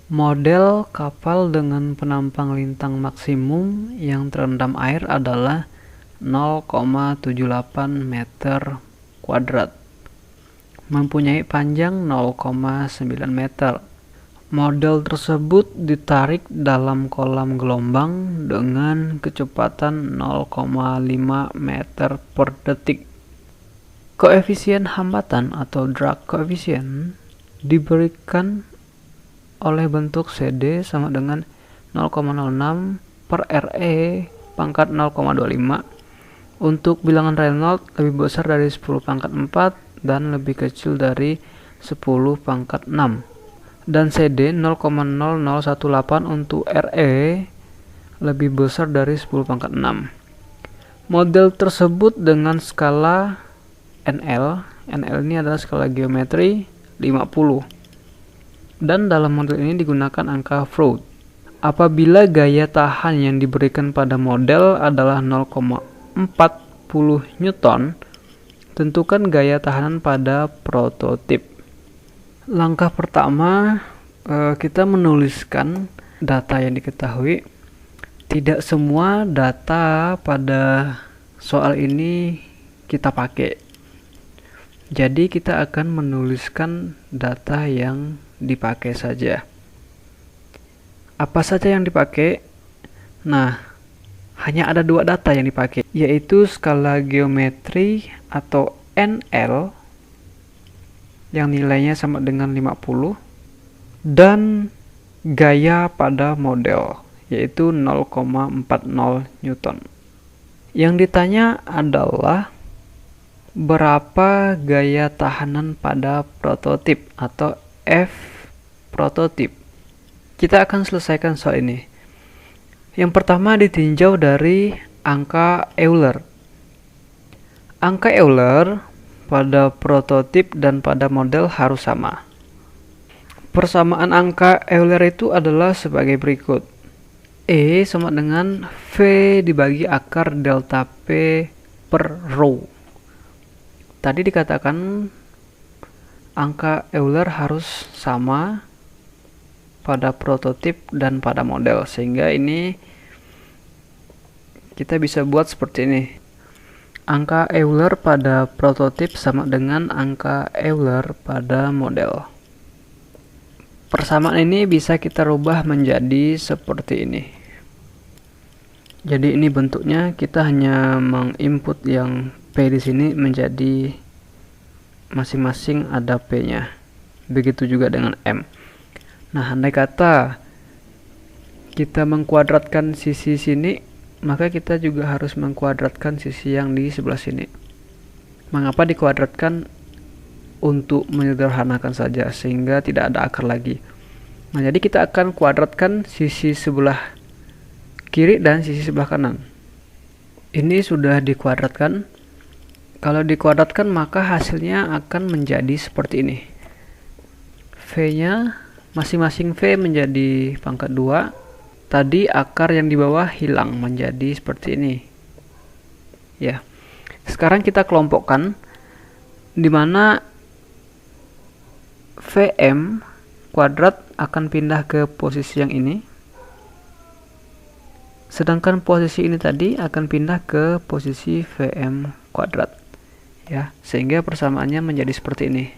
Model kapal dengan penampang lintang maksimum yang terendam air adalah 0,78 meter kuadrat. Mempunyai panjang 0,9 meter. Model tersebut ditarik dalam kolam gelombang dengan kecepatan 0,5 meter per detik. Koefisien hambatan atau drag coefficient diberikan oleh bentuk CD sama dengan 0,06 per RE pangkat 0,25. Untuk bilangan Reynolds lebih besar dari 10 pangkat 4 dan lebih kecil dari 10 pangkat 6. Dan CD 0,0018 untuk RE lebih besar dari 10 pangkat 6. Model tersebut dengan skala NL. NL ini adalah skala geometri 50. Dan dalam model ini digunakan angka Freud. Apabila gaya tahan yang diberikan pada model adalah 0,40 Newton, tentukan gaya tahanan pada prototip. Langkah pertama, kita menuliskan data yang diketahui. Tidak semua data pada soal ini kita pakai. Jadi kita akan menuliskan data yang dipakai saja. Apa saja yang dipakai? Nah, hanya ada dua data yang dipakai, yaitu skala geometri atau NL yang nilainya sama dengan 50 dan gaya pada model, yaitu 0,40 Newton. Yang ditanya adalah berapa gaya tahanan pada prototip atau F prototip. Kita akan selesaikan soal ini. Yang pertama ditinjau dari angka Euler. Angka Euler pada prototip dan pada model harus sama. Persamaan angka Euler itu adalah sebagai berikut. E sama dengan V dibagi akar delta P per rho. Tadi dikatakan angka Euler harus sama pada prototip dan pada model, sehingga ini kita bisa buat seperti ini. Angka Euler pada prototip sama dengan angka Euler pada model. Persamaan ini bisa kita rubah menjadi seperti ini. Jadi ini bentuknya, kita hanya menginput yang P di sini menjadi masing-masing ada P-nya. Begitu juga dengan M. Nah, andai kata kita mengkuadratkan sisi sini, maka kita juga harus mengkuadratkan sisi yang di sebelah sini. Mengapa dikuadratkan? Untuk menyederhanakan saja, sehingga tidak ada akar lagi. Nah, jadi kita akan kuadratkan sisi sebelah kiri dan sisi sebelah kanan. Ini sudah dikuadratkan. Kalau dikuadratkan maka hasilnya akan menjadi seperti ini. V-nya masing-masing V menjadi pangkat 2. Tadi akar yang di bawah hilang menjadi seperti ini. Ya. Sekarang kita kelompokkan, di mana VM kuadrat akan pindah ke posisi yang ini. Sedangkan posisi ini tadi akan pindah ke posisi VM kuadrat. Ya, sehingga persamaannya menjadi seperti ini.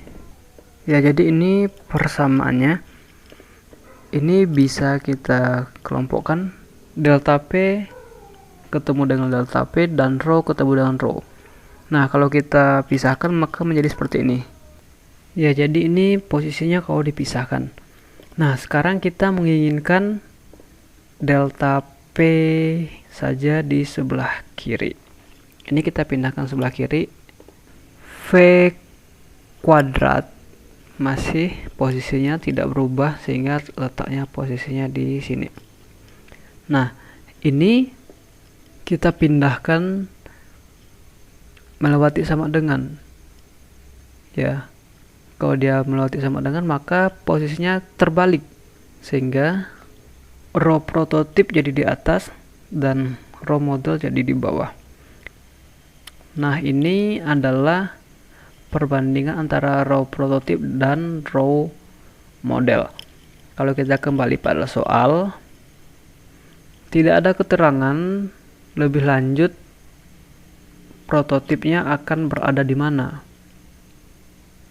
Ya, jadi ini persamaannya. Ini bisa kita kelompokkan, delta P ketemu dengan delta P dan rho ketemu dengan rho. Nah, kalau kita pisahkan maka menjadi seperti ini. Ya, jadi ini posisinya kalau dipisahkan. Nah, sekarang kita menginginkan delta P saja di sebelah kiri. Ini kita pindahkan sebelah kiri. V kuadrat masih posisinya tidak berubah, sehingga letaknya posisinya di sini. Nah, ini kita pindahkan melewati sama dengan. Ya, kalau dia melewati sama dengan maka posisinya terbalik, sehingga rho prototip jadi di atas dan rho model jadi di bawah. Nah, ini adalah perbandingan antara raw prototip dan raw model. Kalau kita kembali pada soal, tidak ada keterangan lebih lanjut prototipnya akan berada di mana.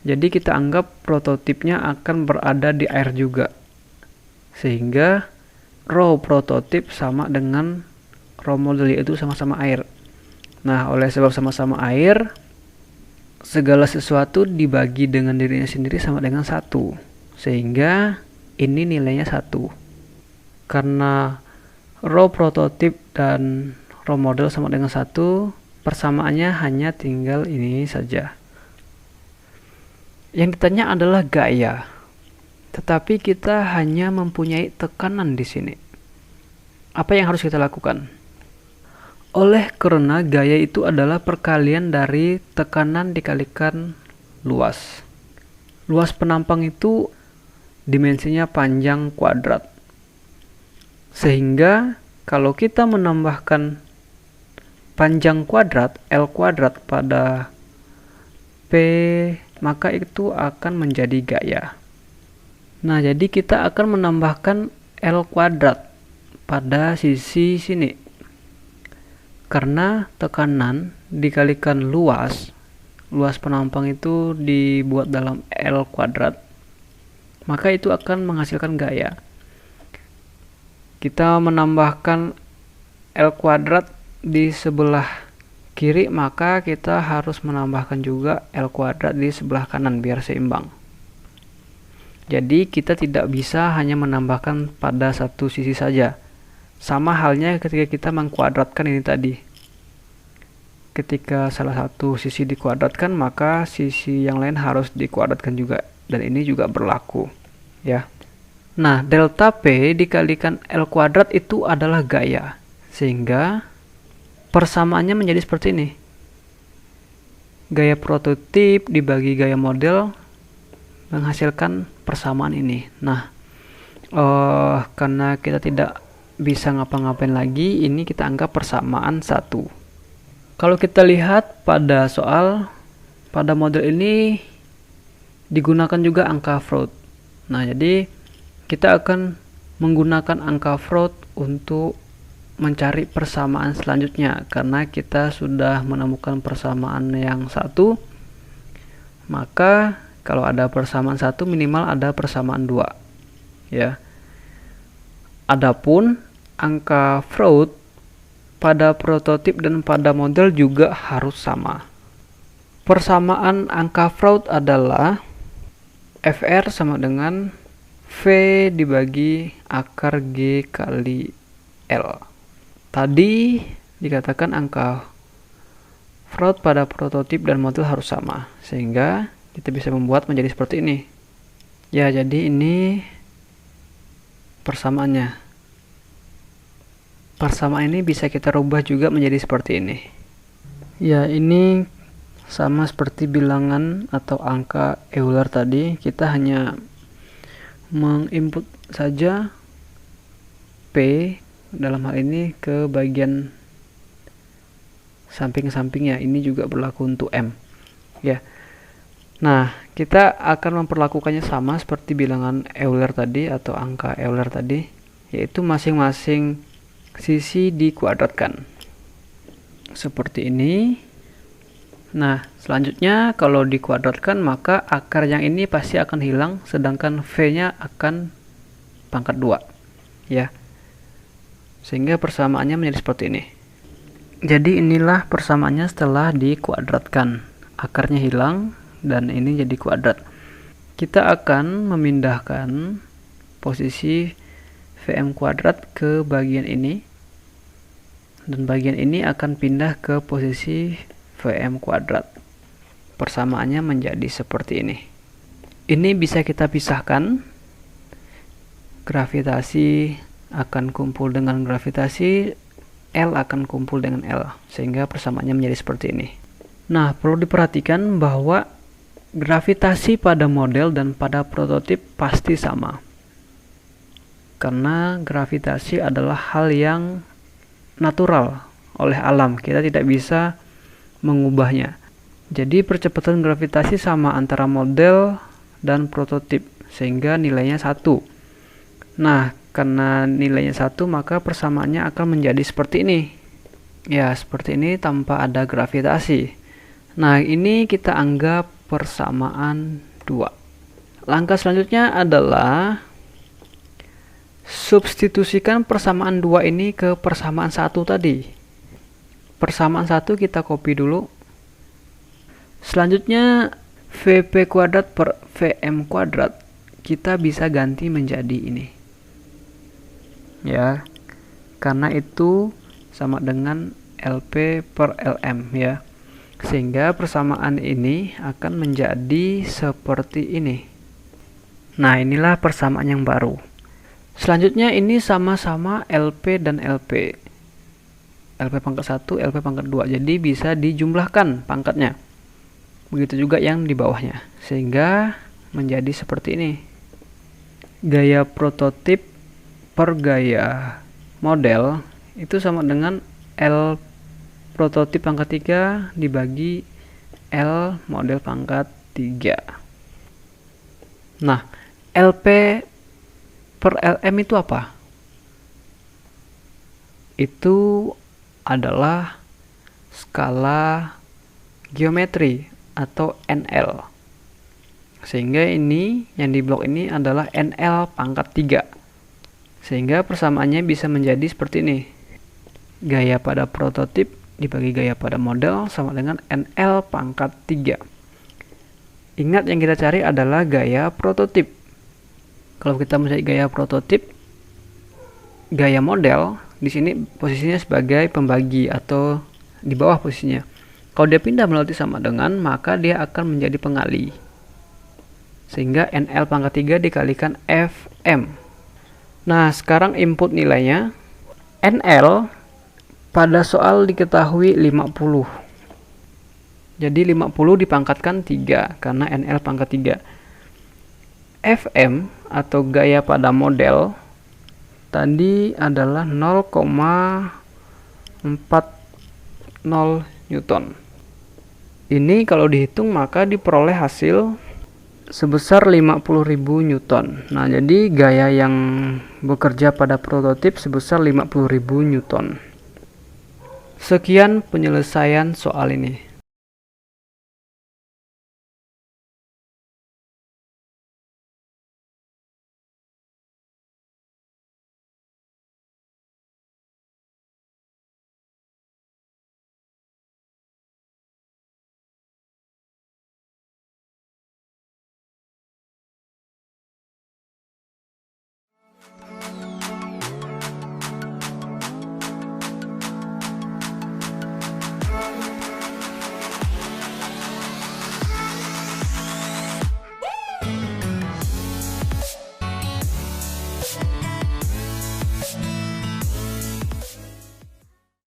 Jadi kita anggap prototipnya akan berada di air juga. Sehingga raw prototip sama dengan raw model, yaitu sama-sama air. Nah, oleh sebab sama-sama air, segala sesuatu dibagi dengan dirinya sendiri sama dengan 1. Sehingga ini nilainya 1. Karena raw prototip dan raw model sama dengan 1, persamaannya hanya tinggal ini saja. Yang ditanya adalah gaya. Tetapi kita hanya mempunyai tekanan di sini. Apa yang harus kita lakukan? Oleh karena gaya itu adalah perkalian dari tekanan dikalikan luas. Luas penampang itu dimensinya panjang kuadrat. Sehingga kalau kita menambahkan panjang kuadrat, L kuadrat pada P, maka itu akan menjadi gaya. Nah, jadi kita akan menambahkan L kuadrat pada sisi sini. Karena tekanan dikalikan luas penampang itu dibuat dalam L kuadrat, maka itu akan menghasilkan gaya. Kita menambahkan L kuadrat di sebelah kiri, maka kita harus menambahkan juga L kuadrat di sebelah kanan biar seimbang. Jadi kita tidak bisa hanya menambahkan pada satu sisi saja. Sama halnya ketika kita mengkuadratkan ini tadi. Ketika salah satu sisi dikuadratkan, maka sisi yang lain harus dikuadratkan juga. Dan ini juga berlaku, ya. Nah, delta P dikalikan L kuadrat itu adalah gaya. Sehingga persamaannya menjadi seperti ini. Gaya prototip dibagi gaya model menghasilkan persamaan ini. Nah, karena kita tidak bisa ngapa-ngapain lagi, ini kita anggap persamaan 1. Kalau kita lihat pada soal, pada model ini digunakan juga angka Freud. Nah, jadi kita akan menggunakan angka Freud untuk mencari persamaan selanjutnya. Karena kita sudah menemukan persamaan yang 1, maka kalau ada persamaan 1, minimal ada persamaan 2. Ya. Adapun angka Freud pada prototip dan pada model juga harus sama. Persamaan angka Freud adalah FR sama dengan V dibagi akar G kali L. Tadi dikatakan angka Freud pada prototip dan model harus sama, sehingga kita bisa membuat menjadi seperti ini. Ya, jadi ini persamaannya. Persamaan ini bisa kita rubah juga menjadi seperti ini. Ya, ini sama seperti bilangan atau angka Euler tadi. Kita hanya menginput saja P dalam hal ini ke bagian samping-sampingnya. Ini juga berlaku untuk M. Ya. Nah, kita akan memperlakukannya sama seperti bilangan Euler tadi atau angka Euler tadi, yaitu masing-masing sisi dikuadratkan. Seperti ini. Nah, selanjutnya kalau dikuadratkan, maka akar yang ini pasti akan hilang, sedangkan V-nya akan pangkat 2. Ya. Sehingga persamaannya menjadi seperti ini. Jadi inilah persamaannya setelah dikuadratkan. Akarnya hilang dan ini jadi kuadrat. Kita akan memindahkan posisi Vm kuadrat ke bagian ini, dan bagian ini akan pindah ke posisi Vm kuadrat. Persamaannya menjadi seperti ini. Ini bisa kita pisahkan. Gravitasi akan kumpul dengan gravitasi, L akan kumpul dengan L, sehingga persamaannya menjadi seperti ini. Nah, perlu diperhatikan bahwa gravitasi pada model dan pada prototip pasti sama. Karena gravitasi adalah hal yang natural oleh alam. Kita tidak bisa mengubahnya. Jadi percepatan gravitasi sama antara model dan prototip, sehingga nilainya 1. Nah, karena nilainya 1, maka persamaannya akan menjadi seperti ini. Ya, seperti ini tanpa ada gravitasi. Nah, ini kita anggap persamaan 2. Langkah selanjutnya adalah substitusikan persamaan 2 ini ke persamaan 1 tadi. Persamaan 1 kita copy dulu. Selanjutnya VP kuadrat per VM kuadrat kita bisa ganti menjadi ini. Ya, karena itu sama dengan LP per LM ya. Sehingga persamaan ini akan menjadi seperti ini. Nah, inilah persamaan yang baru. Selanjutnya ini sama-sama LP dan LP. LP pangkat 1, LP pangkat 2. Jadi bisa dijumlahkan pangkatnya. Begitu juga yang di bawahnya. Sehingga menjadi seperti ini. Gaya prototip per gaya model itu sama dengan L prototip pangkat 3 dibagi L model pangkat 3. Nah, LP per LM itu apa? Itu adalah skala geometri atau NL. Sehingga ini yang di blok ini adalah NL pangkat 3. Sehingga persamaannya bisa menjadi seperti ini. Gaya pada prototip dibagi gaya pada model sama dengan NL pangkat 3. Ingat yang kita cari adalah gaya prototip. Kalau kita mencari gaya prototip, gaya model di sini posisinya sebagai pembagi atau di bawah posisinya. Kalau dia pindah melewati sama dengan, maka dia akan menjadi pengali. Sehingga NL pangkat 3 dikalikan FM. Nah, sekarang input nilainya. NL pada soal diketahui 50. Jadi 50 dipangkatkan 3 karena NL pangkat 3. FM atau gaya pada model tadi adalah 0,40 Newton. Ini kalau dihitung maka diperoleh hasil sebesar 50.000 Newton. Nah, jadi gaya yang bekerja pada prototip sebesar 50.000 Newton. Sekian penyelesaian soal ini.